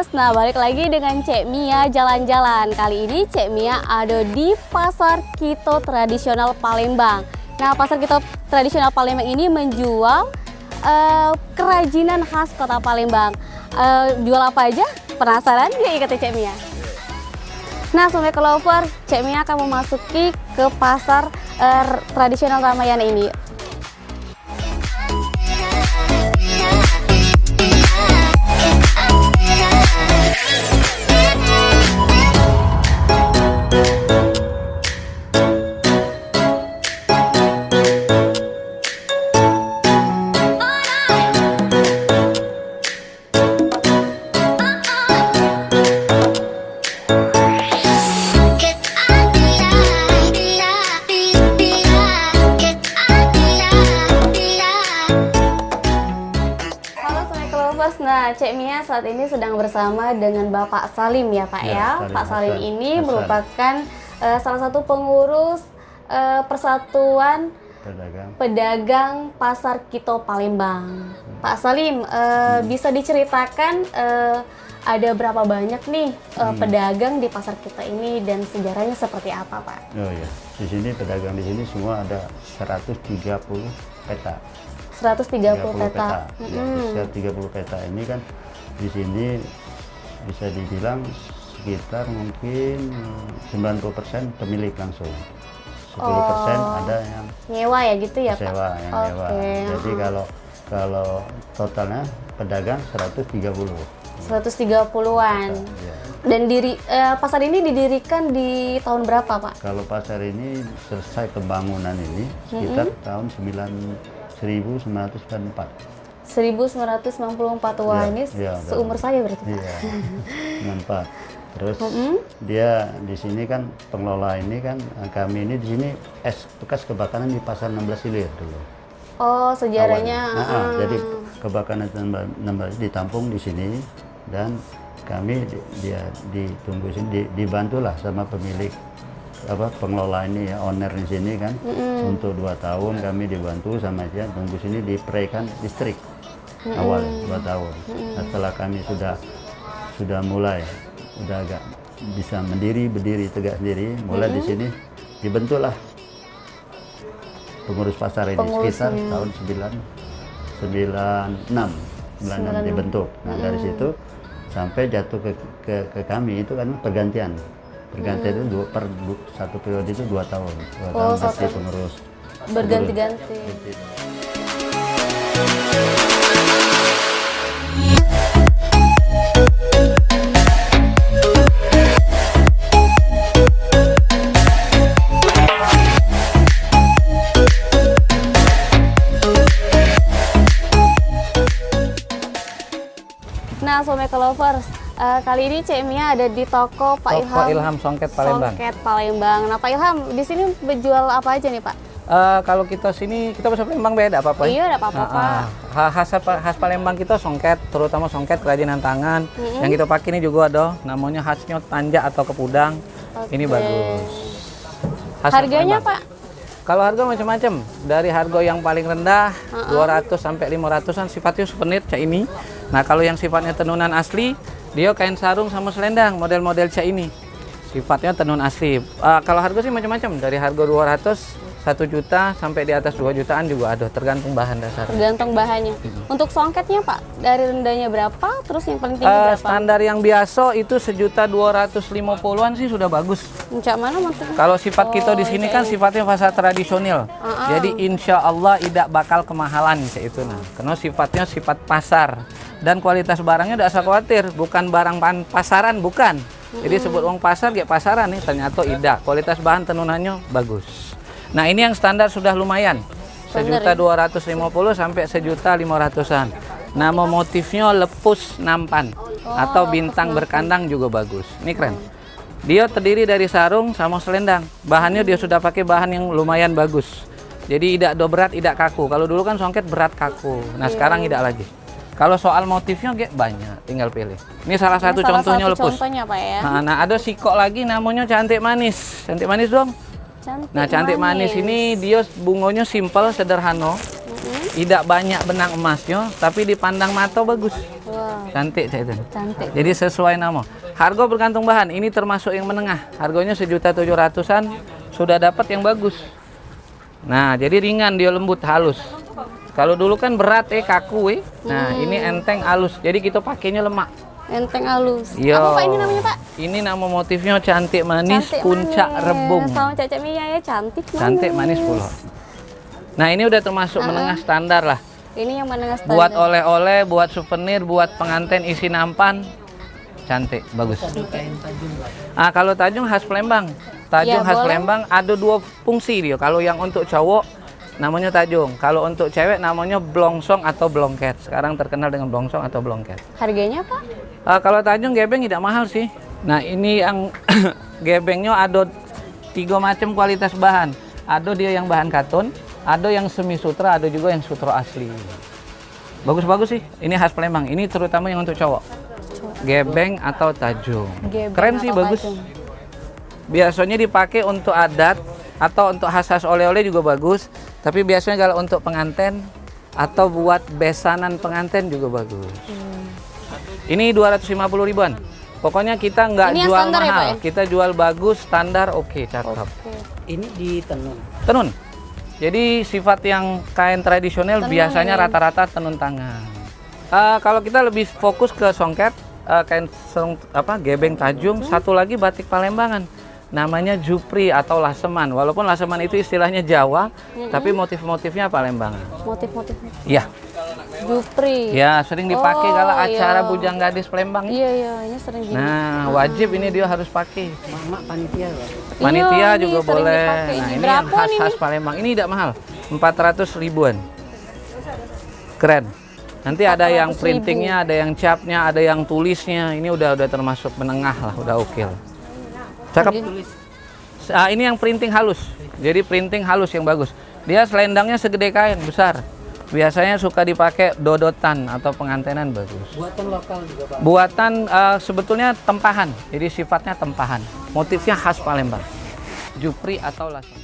Lovers, nah balik lagi dengan Cek Mia jalan-jalan. Kali ini Cek Mia ada di Pasar Kito Tradisional Palembang. Nah, Pasar Kito Tradisional Palembang ini menjual kerajinan khas kota Palembang. Jual apa aja? Penasaran? Yuk ikuti Cek Mia. Nah, Sobat Lover, Cek Mia akan memasuki ke Pasar Tradisional Ramayana ini. Nah, Cek Mia saat ini sedang bersama dengan Bapak Salim ya Pak ya. Pak Salim ini merupakan salah satu pengurus Persatuan Pedagang Pasar Kito Palembang. Pak Salim, bisa diceritakan ada berapa banyak nih pedagang di Pasar Kito ini dan sejarahnya seperti apa Pak? Oh ya, di sini pedagang di sini semua ada 130 peta. 130 peta. Ya, 30 peta ini kan di sini bisa dibilang sekitar mungkin 90% pemilik langsung. 10% ada yang nyewa ya gitu ya Pak? Sewa, yang nyewa. Jadi kalau totalnya pedagang 130. 130-an. Ya. Dan pasar ini didirikan di tahun berapa Pak? Kalau pasar ini selesai pembangunan ini sekitar tahun 1994. 1994. Wah, ini seumur saya berarti. Iya. 94. Terus dia di sini kan pengelola ini kan kami ini di sini bekas kebakaran di Pasar 16 Ilir dulu. Oh, sejarahnya. Jadi kebakaran 16 ditampung di sini dan kami dia ditunggu sini dibantulah sama pemilik pengelola ini ya, owner di sini kan. Untuk 2 tahun kami dibantu sama dia tunggu sini di Prekan Distrik awal 2 tahun. Setelah kami sudah mulai udah agak bisa berdiri tegak sendiri, mulai di sini dibentuklah pengurus pasar ini sekitar tahun 96 dibentuk. Nah dari situ sampai jatuh ke kami itu kan pergantian itu per satu periode itu 2 tahun. 2 tahun pasti pengurus berganti-ganti. Nah, Sobat Lovers, kali ini Cek Mia ada di toko Pak Ilham Songket Palembang. Songket Palembang. Nah, Pak Ilham, di sini menjual apa aja nih Pak? Kalau kita sini, kita bahasa Palembang beda apa-apa. Iya, ada apa-apa Pak. Khas Palembang kita songket, terutama songket kerajinan tangan. Yang kita pakai ini juga ada, namanya khasnya tanja atau kepudang. Ini bagus. Harganya Pak? Kalau harga macam-macam, dari harga yang paling rendah 200 sampai 500-an sifatnya souvenir cak ini. Nah, kalau yang sifatnya tenunan asli, dia kain sarung sama selendang, model-model cak ini. Sifatnya tenun asli. Kalau harga sih macam-macam, dari harga 200, 1 juta sampai di atas 2 jutaan juga ada, tergantung bahan dasar. Tergantung bahannya. Untuk songketnya Pak, dari rendahnya berapa, terus yang paling tinggi berapa? Standar yang biasa itu 1.250.000-an sih sudah bagus. Cak mana maksudnya? Kalau sifat kita di sini kan sifatnya pasar tradisional. Jadi insya Allah tidak bakal kemahalan itu. Nah, karena sifatnya sifat pasar dan kualitas barangnya tidak usah khawatir, bukan barang pasaran, bukan. Jadi sebut uang pasar kayak pasaran nih, ternyata tidak. Kualitas bahan tenunannya bagus. Nah, ini yang standar sudah lumayan. 1.250.000 sampai 1.500.000-an. Nama motifnya lepus nampan atau bintang berkandang juga bagus. Ini keren. Dia terdiri dari sarung sama selendang. Bahannya dia sudah pakai bahan yang lumayan bagus. Jadi tidak berat, tidak kaku. Kalau dulu kan songket berat kaku. Nah, sekarang tidak lagi. Kalau soal motifnya banyak, tinggal pilih. Ini salah satu contohnya lepus. Contohnya Pak ya. Nah, ada sikok lagi namanya cantik manis. Cantik manis dong. Cantik manis ini dia bunganya simpel, sederhana. Tidak banyak benang emasnya, tapi dipandang mata bagus. Wow. Cantik Cak itu. Cantik. Jadi sesuai nama. Harga bergantung bahan. Ini termasuk yang menengah. Harganya 1.700.000-an. Sudah dapat yang bagus. Nah, jadi ringan, dia lembut, halus. Kalau dulu kan berat kaku Nah, ini enteng, halus. Jadi kita pakainya lemak. Enteng halus. Yo. Apa Pak ini namanya Pak? Ini nama motifnya cantik manis, Cantik puncak manis. rebung. Sama Cek Mia ya, cantik manis. Cantik manis pula. Nah, ini udah termasuk menengah standar lah. Ini yang menengah standar. Buat oleh-oleh, buat souvenir, buat pengantin isi nampan. Cantik, bagus. Ah, kalau tajung khas Palembang. Tajung Ya, khas boleh. Palembang ada 2 fungsi dia. Kalau yang untuk cowok namanya tajung. Kalau untuk cewek namanya blongsong atau blongket. Sekarang terkenal dengan blongsong atau blongket. Harganya Pak? Kalau tajung gebeng tidak mahal sih. Nah, ini yang gebengnya ada 3 macam kualitas bahan. Ada dia yang bahan katun, ada yang semi sutra, ada juga yang sutra asli. Bagus-bagus sih. Ini khas Palembang. Ini terutama yang untuk cowok. Gebeng atau tajung. Gebeng Keren sih, atau bagus. tajung. Biasanya dipakai untuk adat atau untuk khas-khas oleh-oleh juga bagus. Tapi biasanya kalau untuk pengantin atau buat besanan pengantin juga bagus. Ini 250.000-an. Pokoknya kita nggak Ini yang jual standar ya, mahal. Pak, ya? Kita jual bagus, standar, oke, cakep. Ini di tenun. Tenun. Jadi sifat yang kain tradisional Tenun, biasanya ya. rata-rata tenun tangan. Kalau kita lebih fokus ke songket, kain gebeng tajung, satu lagi batik Palembangan. Namanya jupri atau laseman. Walaupun laseman itu istilahnya Jawa, tapi motif-motifnya Palembangan. Motif-motifnya. Iya. Jupri. Ya, sering dipakai Oh, kalau acara iya. Bujang Gadis Palembang. Iya, iya, ini sering gini. Nah, wajib ini dia harus pakai. Mama panitia loh. Panitia Iya, ini juga sering boleh. dipakai. Nah, Ini ini yang berapa khas-khas Palembang. Ini tidak mahal. 400.000-an. Keren. Nanti ada yang 400.000. printingnya, ada yang capnya, ada yang tulisnya. Ini udah termasuk menengah lah, udah oke lah. Cakep. Ini yang printing halus. Jadi printing halus yang bagus. Dia selendangnya segede kain, besar. Biasanya suka dipakai dodotan atau pengantinan bagus. Buatan lokal juga Pak. Buatan sebetulnya tempahan. Jadi sifatnya tempahan. Motifnya khas Palembang. Jupri atau laseman.